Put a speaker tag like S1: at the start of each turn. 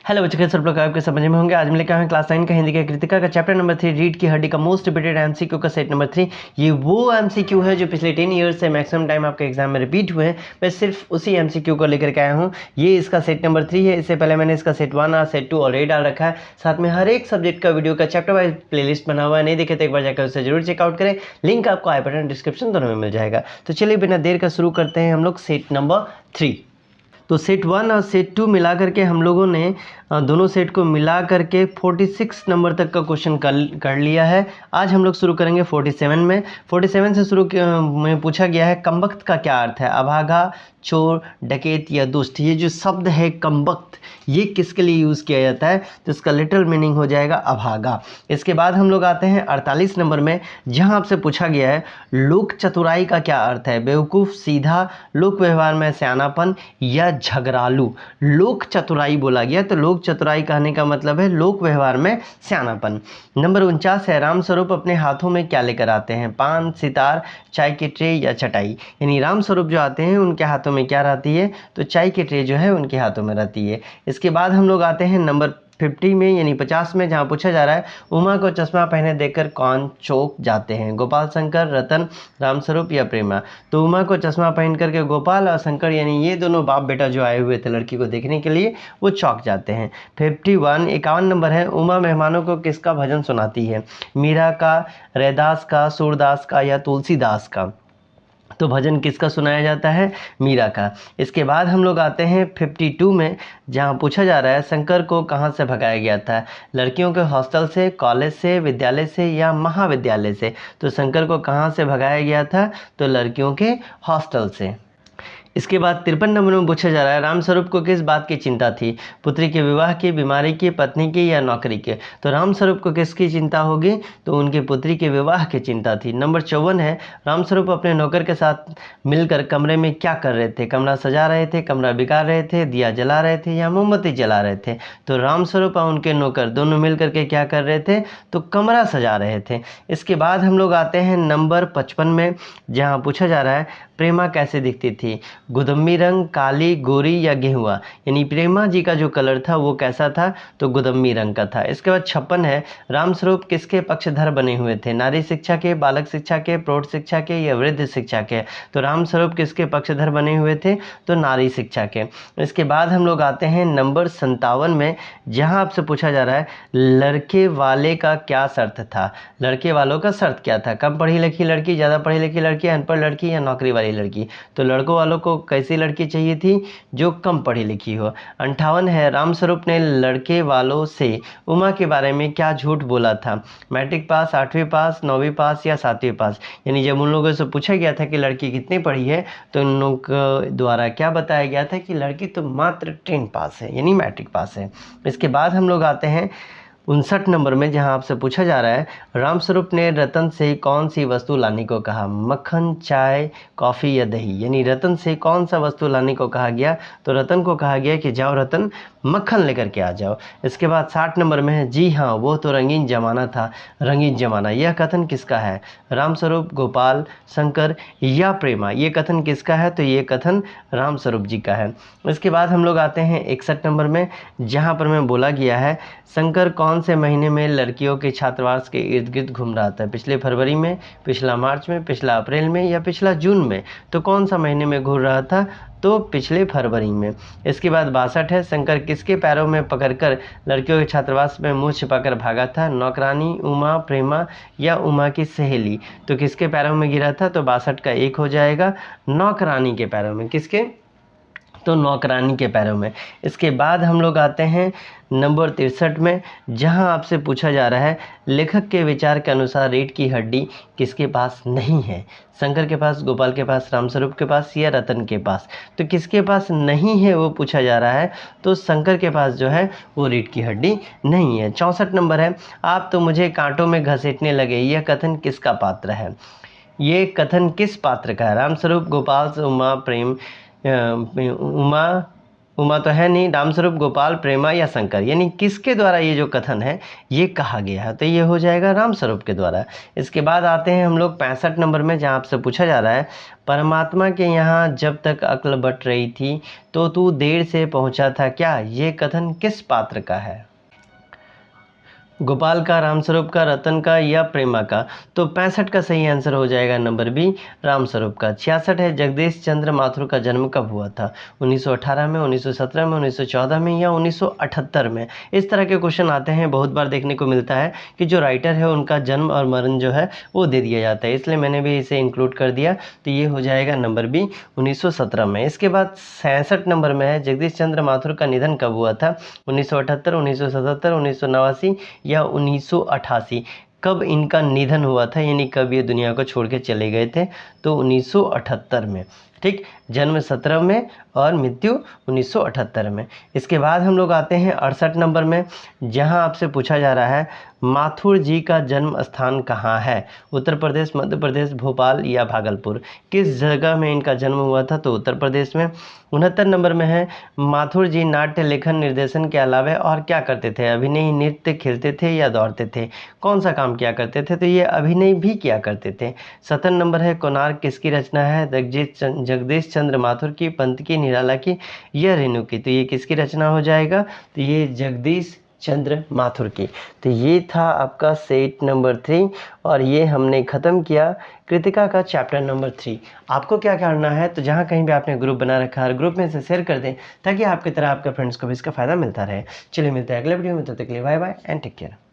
S1: Hello बच्चों, कैसे सब लोग आपके समझ में होंगे। आज हम लेकर आए हैं क्लास 9 का हिंदी का कृतिका का चैप्टर नंबर 3 रीड की हड्डी का मोस्ट रिपीटेड एमसीक्यू का सेट नंबर 3। ये वो एमसीक्यू है जो पिछले 10 ईयर्स से मैक्सिमम टाइम आपके एग्जाम में रिपीट हुए हैं। मैं सिर्फ उसी एमसीक्यू को लेकर के आया हूँ। ये इसका सेट नंबर 3 है। इससे पहले मैंने इसका सेट 1 और सेट 2 ऑलरेडी डाल रखा है। साथ में हर एक सब्जेक्ट का वीडियो का चैप्टर वाइज प्लेलिस्ट बना हुआ है। नहीं देखे तो एक बार जाकर उसे जरूर चेकआउट करें। लिंक आपको आई बटन डिस्क्रिप्शन दोनों में मिल जाएगा। तो चलिए बिना देर का शुरू करते हैं हम लोग सेट नंबर 3। तो सेट 1 और सेट 2 मिला करके हम लोगों ने दोनों सेट को मिला करके 46 नंबर तक का क्वेश्चन कर लिया है। आज हम लोग शुरू करेंगे 47 में। 47 से शुरू में पूछा गया है कमबख्त का क्या अर्थ है। अभागा, चोर, डकैत या दुष्ट। ये जो शब्द है कमबख्त, ये किसके लिए यूज़ किया जाता है, तो इसका लिटरल मीनिंग हो जाएगा अभागा। इसके बाद हम लोग आते हैं 48 नंबर में, जहां आपसे पूछा गया है लोक चतुराई का क्या अर्थ है। बेवकूफ़, सीधा, लोक व्यवहार में सियानापन या झगड़ालू। लोक चतुराई बोला गया तो लोक चतुराई कहने का मतलब है लोक व्यवहार में सियानापन। नंबर 49 है रामस्वरूप अपने हाथों में क्या लेकर आते हैं। पान, सितार, चाय की ट्रे या चटाई। यानी रामस्वरूप जो आते हैं उनके हाथों में क्या रहती है, तो चाय की ट्रे जो है उनके हाथों में रहती है। इसके बाद हम लोग आते हैं नंबर 50 में यानी 50 में, जहाँ पूछा जा रहा है उमा को चश्मा पहने देखकर कौन चौंक जाते हैं। गोपाल, शंकर, रतन, रामस्वरूप या प्रेमा। तो उमा को चश्मा पहन करके गोपाल और शंकर यानी ये दोनों बाप बेटा जो आए हुए थे लड़की को देखने के लिए, वो चौंक जाते हैं। 51 51 नंबर है, उमा मेहमानों को किसका भजन सुनाती है। मीरा का, रैदास का, सूरदास का या तुलसीदास का। तो भजन किसका सुनाया जाता है, मीरा का। इसके बाद हम लोग आते हैं 52 में, जहाँ पूछा जा रहा है शंकर को कहाँ से भगाया गया था। लड़कियों के हॉस्टल से, कॉलेज से, विद्यालय से या महाविद्यालय से। तो शंकर को कहाँ से भगाया गया था, तो लड़कियों के हॉस्टल से। इसके बाद 53 नंबर में पूछा जा रहा है रामस्वरूप को किस बात की चिंता थी। पुत्री के विवाह की, बीमारी की, पत्नी की या नौकरी के। तो रामस्वरूप को किसकी चिंता होगी, तो उनकी पुत्री के विवाह की चिंता थी। नंबर 54 है रामस्वरूप अपने नौकर के साथ मिलकर कमरे में क्या कर रहे थे। कमरा सजा रहे थे, कमरा बिगाड़ रहे थे, दिया जला रहे थे या मोमबत्ती जला रहे थे। तो रामस्वरूप और उनके नौकर दोनों मिल करके क्या कर रहे थे, तो कमरा सजा रहे थे। इसके बाद हम लोग आते हैं नंबर 55 में, जहाँ पूछा जा रहा है प्रेमा कैसे दिखती थी। गुदम्बी रंग, काली, गोरी या गेहुआ। यानी प्रेमा जी का जो कलर था वो कैसा था, तो गुदम्बी रंग का था। इसके बाद 56 है रामस्वरूप किसके पक्षधर बने हुए थे। नारी शिक्षा के, बालक शिक्षा के, प्रौढ़ शिक्षा के या वृद्ध शिक्षा के। तो रामस्वरूप किसके पक्षधर बने हुए थे, तो नारी शिक्षा के। इसके बाद हम लोग आते हैं नंबर 57 में, जहाँ आपसे पूछा जा रहा है लड़के वाले का क्या शर्त था। लड़के वालों का शर्त क्या था। कम पढ़ी लिखी लड़की, ज़्यादा पढ़ी लिखी लड़की, अनपढ़ लड़की या नौकरी वाली लड़की। तो लड़कों वालों को कैसी लड़की चाहिए थी, जो कम पढ़ी लिखी हो। 58 है रामस्वरूप ने लड़के वालों से उमा के बारे में क्या झूठ बोला था। मैट्रिक पास, 8वीं पास, 9वीं पास या 7वीं पास। यानी जब उन लोगों से पूछा गया था कि लड़की कितनी पढ़ी है, तो उन लोगों द्वारा क्या बताया गया था कि लड़की तो मात्र 10 पास है, यानी मैट्रिक पास है। इसके बाद हम लोग आते हैं 59 नंबर में, जहां आपसे पूछा जा रहा है रामस्वरूप ने रतन से कौन सी वस्तु लाने को कहा। मक्खन, चाय, कॉफ़ी या दही। यानी रतन से कौन सा वस्तु लाने को कहा गया, तो रतन को कहा गया कि जाओ रतन मक्खन लेकर के आ जाओ। इसके बाद 60 नंबर में है जी हाँ वो तो रंगीन जमाना था। रंगीन जमाना यह कथन किसका है। रामस्वरूप, गोपाल, शंकर या प्रेमा। ये कथन किसका है, तो ये कथन रामस्वरूप जी का है। इसके बाद हम लोग आते हैं 61 नंबर में, जहाँ पर में बोला गया है शंकर कौन से महीने में लड़कियों के छात्रावास के इर्द गिर्द घूम रहा था। पिछले फरवरी में, पिछला मार्च में, पिछला अप्रैल में या पिछला जून में। तो कौन सा महीने में घूम रहा था, तो पिछले फरवरी में। इसके बाद 62 है शंकर किसके पैरों में पकड़कर लड़कियों के छात्रावास में मुंह छिपाकर भागा था। नौकरानी, उमा, प्रेमा या उमा की सहेली। तो किसके पैरों में गिरा था, तो 62 का 1 हो जाएगा। नौकरानी के पैरों में। किसके, तो नौकरानी के पैरों में। इसके बाद हम लोग आते हैं नंबर 63 में, जहां आपसे पूछा जा रहा है लेखक के विचार के अनुसार रीढ़ की हड्डी किसके पास नहीं है। शंकर के पास, गोपाल के पास, रामस्वरूप के पास या रतन के पास। तो किसके पास नहीं है वो पूछा जा रहा है, तो शंकर के पास जो है वो रीढ़ की हड्डी नहीं है। 64 नंबर है आप तो मुझे कांटों में घसीटने लगे। यह कथन किसका पात्र है। ये कथन किस पात्र का है। रामस्वरूप, गोपाल, उमा, प्रेम, उमा उमा तो है नहीं, रामस्वरूप, गोपाल, प्रेमा या शंकर, यानी किसके द्वारा ये जो कथन है ये कहा गया है, तो ये हो जाएगा रामस्वरूप के द्वारा। इसके बाद आते हैं हम लोग 65 नंबर में, जहाँ आपसे पूछा जा रहा है परमात्मा के यहाँ जब तक अक्ल बट रही थी तो तू देर से पहुँचा था क्या, ये कथन किस पात्र का है? गोपाल का, रामस्वरूप का, रतन का या प्रेमा का? तो 65 का सही आंसर हो जाएगा नंबर बी, रामस्वरूप का। 66 है, जगदीश चंद्र माथुर का जन्म कब हुआ था? 1918 में, 1917 में, 1914 में या 1978 में? इस तरह के क्वेश्चन आते हैं, बहुत बार देखने को मिलता है कि जो राइटर है उनका जन्म और मरण जो है वो दे दिया जाता है, इसलिए मैंने भी इसे इंक्लूड कर दिया। तो ये हो जाएगा नंबर बी, 1917 में। इसके बाद 67 नंबर में है, जगदीश चंद्र माथुर का निधन कब हुआ था? 1978, 1977, 1989 या 1988? कब इनका निधन हुआ था, यानी कब ये दुनिया को छोड़ के चले गए थे? तो 1978 में। ठीक, जन्म 17 में और मृत्यु 1978 में। इसके बाद हम लोग आते हैं 68 नंबर में, जहां आपसे पूछा जा रहा है माथुर जी का जन्म स्थान कहाँ है? उत्तर प्रदेश, मध्य प्रदेश, भोपाल या भागलपुर? किस जगह में इनका जन्म हुआ था? तो उत्तर प्रदेश में। 69 नंबर में है, माथुर जी नाट्य लेखन निर्देशन के अलावा और क्या करते थे? अभिनय, नृत्य, खेलते थे या दौड़ते थे? कौन सा काम किया करते थे? तो ये अभिनय भी किया करते थे। 70 नंबर है, कोणार्क किसकी रचना है? जगदीश चंद्र माथुर की, पंत की, निराला की या रेणु की? तो ये किसकी रचना हो जाएगा? तो ये जगदीश चंद्र माथुर की। तो ये था आपका सेट नंबर 3 और ये हमने ख़त्म किया कृतिका का चैप्टर नंबर 3। आपको क्या करना है, तो जहाँ कहीं भी आपने ग्रुप बना रखा है ग्रुप में इसे शेयर कर दें, ताकि आपकी तरह आपके फ्रेंड्स को भी इसका फ़ायदा मिलता रहे। चलिए मिलते हैं अगले वीडियो में, तब तक के लिए bye bye and take care.